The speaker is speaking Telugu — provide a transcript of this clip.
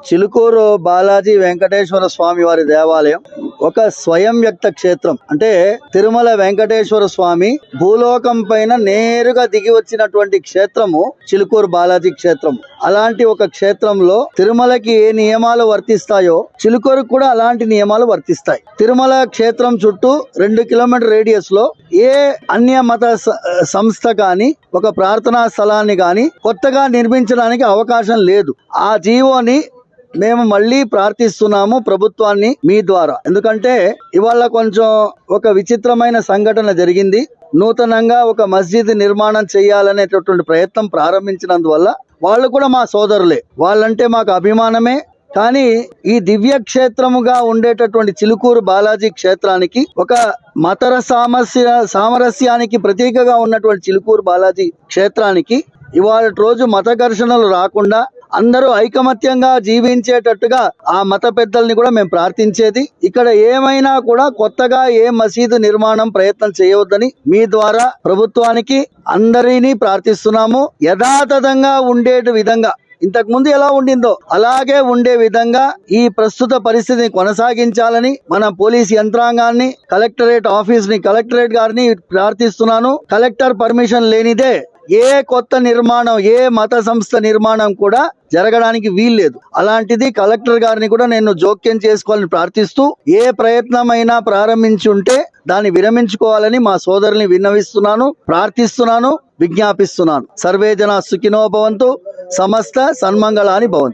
చిలుకూరు బాలాజీ వెంకటేశ్వర స్వామి వారి దేవాలయం ఒక స్వయం వ్యక్త క్షేత్రం. అంటే తిరుమల వెంకటేశ్వర స్వామి భూలోకం పైన నేరుగా దిగి వచ్చినటువంటి క్షేత్రము చిలుకూరు బాలాజీ క్షేత్రం. అలాంటి ఒక క్షేత్రంలో తిరుమలకి ఏ నియమాలు వర్తిస్తాయో చిలుకూరుకు కూడా అలాంటి నియమాలు వర్తిస్తాయి. తిరుమల క్షేత్రం చుట్టూ 2 కిలోమీటర్ రేడియస్ లో ఏ అన్య మత సంస్థ కానీ ఒక ప్రార్థనా స్థలాన్ని కానీ కొత్తగా నిర్మించడానికి అవకాశం లేదు. ఆ జీవోని మేము మళ్ళీ ప్రార్థిస్తున్నాము ప్రభుత్వాన్ని మీ ద్వారా. ఎందుకంటే ఇవాళ కొంచెం ఒక విచిత్రమైన సంఘటన జరిగింది. నూతనంగా ఒక మస్జిద్ నిర్మాణం చేయాలనేటటువంటి ప్రయత్నం ప్రారంభించినందువల్ల వాళ్ళు కూడా మా సోదరులే, వాళ్ళంటే మాకు అభిమానమే. కానీ ఈ దివ్య క్షేత్రముగా ఉండేటటువంటి చిలుకూరు బాలాజీ క్షేత్రానికి ఒక మతర సామరస్యానికి ప్రతీకగా ఉన్నటువంటి చిలుకూరు బాలాజీ క్షేత్రానికి ఇవాళ రోజు మత ఘర్షణలు రాకుండా అందరూ ఐకమత్యంగా జీవించేటట్టుగా ఆ మత పెద్దల్ని కూడా మేము ప్రార్థించేది. ఇక్కడ ఏమైనా కూడా కొత్తగా ఏ మసీదు నిర్మాణం ప్రయత్నం చేయవద్దని మీ ద్వారా ప్రభుత్వానికి అందరినీ ప్రార్థిస్తున్నాము. యథాతథంగా ఉండే విధంగా ఇంతకు ముందు ఎలా ఉండిందో అలాగే ఉండే విధంగా ఈ ప్రస్తుత పరిస్థితిని కొనసాగించాలని మన పోలీస్ యంత్రాంగాన్ని, కలెక్టరేట్ ఆఫీస్ ని, కలెక్టరేట్ గారిని ప్రార్థిస్తున్నాను. కలెక్టర్ పర్మిషన్ లేనిదే ఏ కొత్త నిర్మాణం, ఏ మత సంస్థ నిర్మాణం కూడా జరగడానికి వీల్లేదు. అలాంటిది కలెక్టర్ గారిని కూడా నేను జోక్యం చేసుకోవాలని ప్రార్థిస్తూ ఏ ప్రయత్నమైనా ప్రారంభించి ఉంటే దాన్ని విరమించుకోవాలని మా సోదరుల్ని విన్నవిస్తున్నాను, ప్రార్థిస్తున్నాను, విజ్ఞాపిస్తున్నాను. సర్వే జనా సుఖినో భవంతు, సమస్త సన్మంగళాని భవంతు.